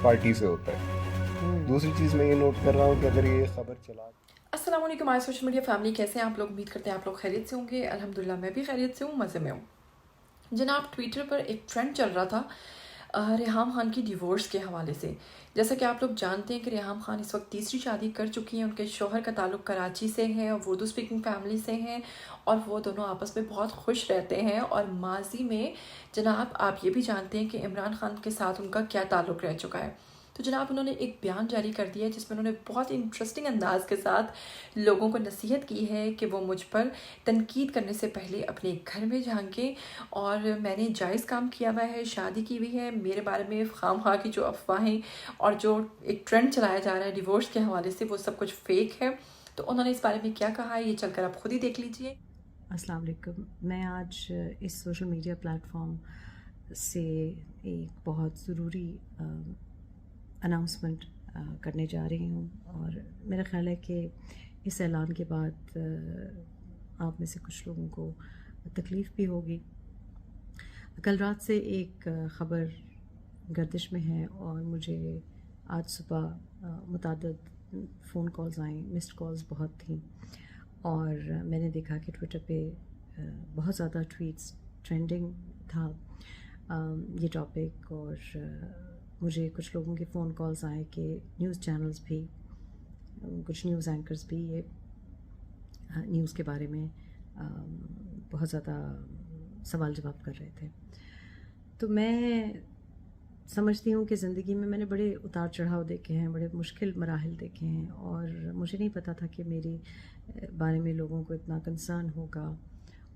Party से होता है। दूसरी चीज़ मैं ये नोट कर रहा हूँ कि अगर ये खबर चला अस्सलाम वालेकुम माय सोशल मीडिया फैमिली, कैसे हैं आप लोग? उम्मीद करते हैं आप लोग खैरियत से होंगे। अल्हम्दुलिल्लाह मैं भी खैरियत से हूँ, मज़े में हूँ। जनाब, ट्विटर पर एक ट्रेंड चल रहा था रेहाम खान की डिवोर्स के हवाले से। जैसा कि आप लोग जानते हैं कि रेहाम खान इस वक्त तीसरी शादी कर चुकी हैं। उनके शौहर का ताल्लुक कराची से है और उर्दू स्पीकिंग फैमिली से हैं और वो दोनों आपस में बहुत खुश रहते हैं। और माजी में जनाब आप ये भी जानते हैं कि इमरान खान के साथ उनका क्या ताल्लुक रह चुका है। तो जनाब उन्होंने एक बयान जारी कर दिया है जिसमें उन्होंने बहुत इंटरेस्टिंग अंदाज के साथ लोगों को नसीहत की है कि वो मुझ पर तनकीद करने से पहले अपने घर में झांकें। और मैंने जायज़ काम किया हुआ है, शादी की हुई है। मेरे बारे में खामखा की जो अफवाहें और जो एक ट्रेंड चलाया जा रहा है डिवोर्स के हवाले से, वो सब कुछ फेक है। तो उन्होंने इस बारे में क्या कहा है ये चलकर आप खुद ही देख लीजिए। अस्सलाम वालेकुम। मैं आज इस सोशल मीडिया प्लेटफॉर्म से एक बहुत ज़रूरी अनाउंसमेंट करने जा रही हूँ और मेरा ख़्याल है कि इस ऐलान के बाद आप में से कुछ लोगों को तकलीफ़ भी होगी। कल रात से एक ख़बर गर्दिश में है और मुझे आज सुबह मुताद्दिद फ़ोन कॉल्स आई, मिस्ड कॉल्स बहुत थी और मैंने देखा कि ट्विटर पे बहुत ज़्यादा ट्वीट्स ट्रेंडिंग था ये टॉपिक। और मुझे कुछ लोगों के फ़ोन कॉल्स आए कि न्यूज़ चैनल्स भी, कुछ न्यूज़ एंकर्स भी ये न्यूज़ के बारे में बहुत ज़्यादा सवाल जवाब कर रहे थे। तो मैं समझती हूँ कि ज़िंदगी में मैंने बड़े उतार चढ़ाव देखे हैं, बड़े मुश्किल मराहिल देखे हैं और मुझे नहीं पता था कि मेरे बारे में लोगों को इतना कंसर्न होगा।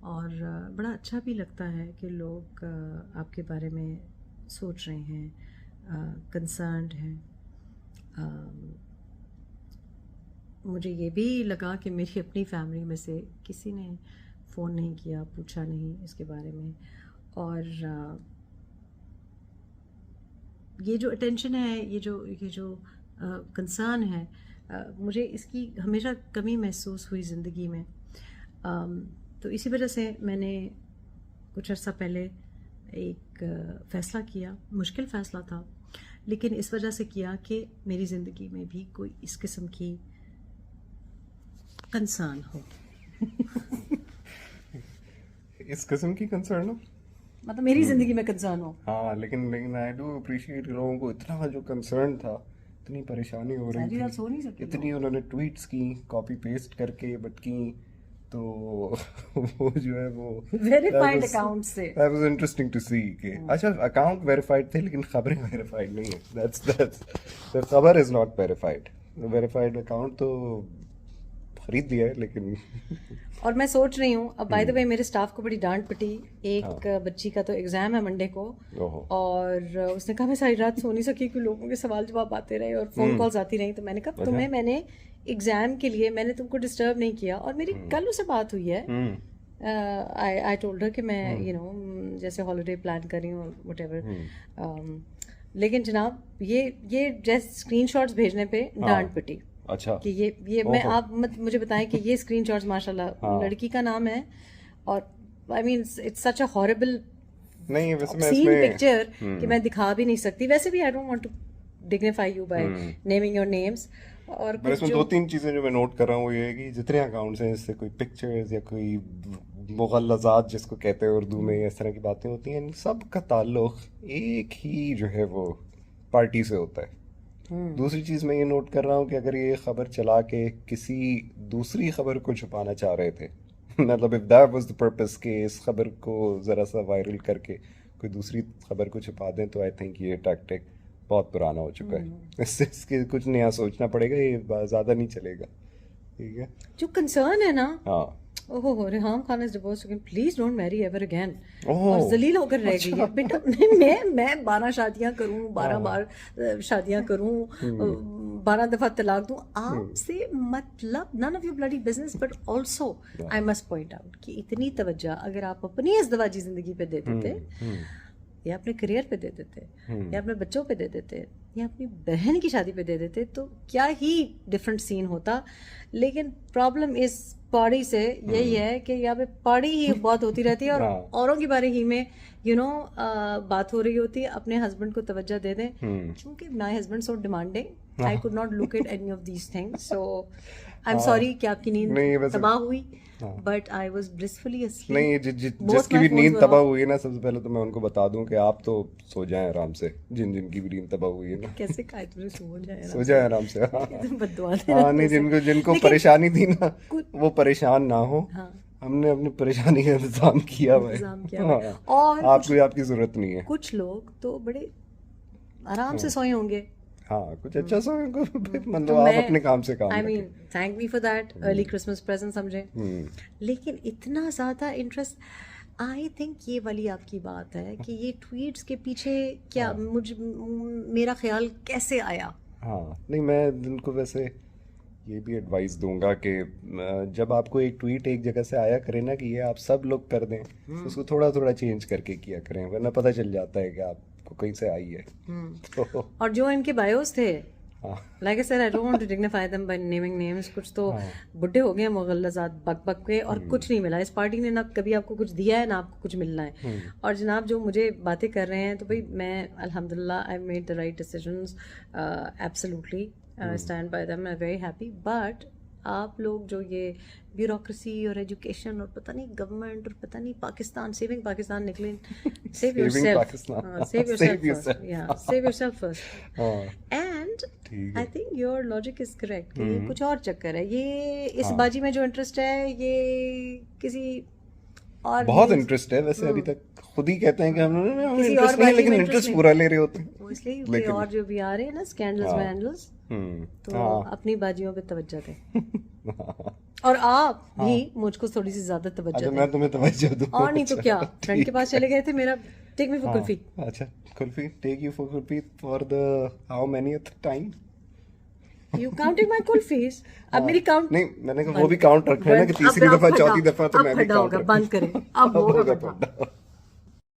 और बड़ा अच्छा भी लगता है कि लोग आपके बारे में सोच रहे हैं, कंसर्न्ड हैं। मुझे ये भी लगा कि मेरी अपनी फैमिली में से किसी ने फ़ोन नहीं किया, पूछा नहीं इसके बारे में। और ये जो अटेंशन है, ये जो कंसर्न है, मुझे इसकी हमेशा कमी महसूस हुई ज़िंदगी में। तो इसी वजह से मैंने कुछ अर्सा पहले एक फ़ैसला किया। मुश्किल फ़ैसला था लेकिन इस वजह से किया कि मेरी ज़िंदगी में भी कोई इस किस्म की कंसर्न हो। इस किस्म की कंसर्न हो, मतलब मेरी ज़िंदगी में कंसर्न हो। हाँ, लेकिन आई डू अप्रिशिएट लोगों को इतना जो कंसर्न था, इतनी परेशानी हो रही सारी रात थी, सो नहीं सके इतनी लोग। उन्होंने ट्वीट्स की कॉपी पेस्ट करके बट की। तो वो जो है वो वेरीफाइड अकाउंट से। दैट वाज इंटरेस्टिंग टू सी कि अच्छा अकाउंट वेरीफाइड थे लेकिन खबरें वेरीफाइड नहीं है। दैट्स द खबर is not verified. Verified account तो खरीद लिया है लेकिन और मैं सोच रही हूँ, अब बाय द वे मेरे स्टाफ को बड़ी डांट पड़ी। एक हाँ। बच्ची का तो एग्ज़ाम है मंडे को ओहो। और उसने कहा मैं सारी रात सो नहीं सकी कि लोगों के सवाल जवाब आते रहे और फ़ोन कॉल्स आती रही। तो मैंने कहा तुम्हें मैंने एग्ज़ाम के लिए मैंने तुमको डिस्टर्ब नहीं किया। और मेरी कल उससे बात हुई है। आई टोल्ड हर कि मैं जैसे हॉलीडे प्लान कर रही हूँ व्हाटएवर। लेकिन जनाब ये जैसे स्क्रीनशॉट्स भेजने पे डांट पिटी अच्छा। कि ये मैं आप मुझे बताएं कि ये स्क्रीनशॉट्स माशाल्लाह लड़की का नाम है। और I mean it's such a horrible नहीं, वैसे मैं सीन इसमें पिक्चर कि मैं दिखा भी नहीं सकती। वैसे भी I don't want to dignify you by naming your names. और पर कुछ इसमें जो दो तीन चीज़ें जो मैं नोट कर रहा हूँ वो ये है कि जितने अकाउंट्स हैं इससे कोई पिक्चर्स या कोई मुगल्लज़ात जिसको कहते हैं उर्दू में, इस तरह की बातें होती हैं, इन सब का ताल्लुक एक ही जो है वो पार्टी से होता है। दूसरी चीज़ मैं ये नोट कर रहा हूँ कि अगर ये खबर चला के किसी दूसरी खबर को छुपाना चाह रहे थे मतलब if that was the purpose कि इस खबर को ज़रा सा वायरल करके कोई दूसरी खबर को छुपा दें, तो आई थिंक ये टैक्टिक बहुत पुराना हो चुका है। इससे इसके कुछ नया सोचना पड़ेगा, ये ज़्यादा नहीं चलेगा। ठीक है। जो कंसर्न है ना, हाँ। ओहो हो Reham Khan is divorce again, please don't marry ever again. Oh. और जलील होकर रह गई है बेटा। मैं 12 शादियां करूं, 12 बार शादियां करूं, 12 दफा तलाक दूं, आपसे मतलब none of your bloody business. But also I must point out कि इतनी तवज्जो अगर आप अपनी इज़्दिवाजी जिंदगी पे दे देते या अपने करियर पे दे देते, या अपने बच्चों पे दे देते, या अपनी बहन की शादी पे दे देते, तो क्या ही डिफरेंट सीन होता। लेकिन प्रॉब्लम इस पार्टी से यही है कि यहाँ पे पार्टी ही बहुत होती रहती है, और औरों के बारे ही में बात हो रही होती है। अपने हस्बैंड को तवज्जो दे दें, क्योंकि my husband so demanding, I could not look at any of these things, so I am sorry कि आपकी नींद तबाह हुई, but I was blissfully asleep. नहीं, जिसकी भी नींद तबाह हुई है ना, सबसे पहले तो मैं उनको बता दूं कि आप तो सो जाएं आराम से, जिनकी भी नींद तबाह हुई है ना। कैसे कहा तुमने सो जाए आराम से। बददुआ हाँ, नहीं, जिनको परेशानी थी ना, वो परेशान ना हो। हमने अपनी परेशानी का इंतजाम किया हुआ है, और आपकी जरूरत नहीं है। कुछ लोग तो बड़े आराम से सोए होंगे, हाँ, कुछ अच्छा सा मतलब आप अपने काम से काम, I mean thank me for that early Christmas present समझे। लेकिन इतना ज़्यादा इंटरेस्ट, आई थिंक ये वाली आपकी बात है कि ये ट्वीट्स के पीछे क्या मेरा ख्याल कैसे आया। हाँ, नहीं, मैं उनको वैसे ये भी एडवाइस दूंगा कि जब आपको एक ट्वीट एक जगह से आया करे ना कि ये आप सब लोग कर दें, उसको थोड़ा थोड़ा चेंज करके किया करें, वरना पता चल जाता है कि आपको कहीं से आई है। तो और जो इनके बायोस थे, like I said, I don't want to dignify them by naming names, कुछ तो बुड्ढे हो गए मुगल्लज़ात बक बक के, और कुछ नहीं मिला। इस पार्टी ने ना कभी आपको कुछ दिया है, ना आपको कुछ मिलना है। और जनाब जो मुझे बातें कर रहे हैं, तो भाई मैं अल्हम्दुलिल्लाह I made the right decisions, absolutely stand by them, I am very happy. But आप लोग जो ये ब्यूरोक्रेसी और एजुकेशन और पता नहीं गवर्नमेंट और पता नहीं पाकिस्तान, सेविंग पाकिस्तान निकले, save yourself, save yourself first. And I think your logic is correct कि ये कुछ और चक्कर है, ये इस बाजी में जो इंटरेस्ट है ये किसी और बहुत इंटरेस्ट है वैसे। अभी तक खुद ही कहते हैं कि हमें इंटरेस्ट नहीं, लेकिन इंटरेस्ट पूरा ले रहे होते हैं, वो इसलिए और जो भी आ रहे हैं ना स्कैंडल्स वैंडल्स, तो अपनी बाजियों पे तवज्जो दें। और आप भी मुझको थोड़ी सी ज्यादा तवज्जो दें। मैं तुम्हें तवज्जो दूं, और नहीं तो क्या, फ्रेंड के पास चले गए थे, मेरा टेक मी फॉर कुल्फी। अच्छा, kulfi, take you for kulfi for the how manyth time you counting my kulfis. अब मेरी काउंट नहीं, मैंने कहा वो भी काउंट रखना है ना कि तीसरी दफा चौथी दफा तो मैं भी काउंट बंद करें, अब होगा।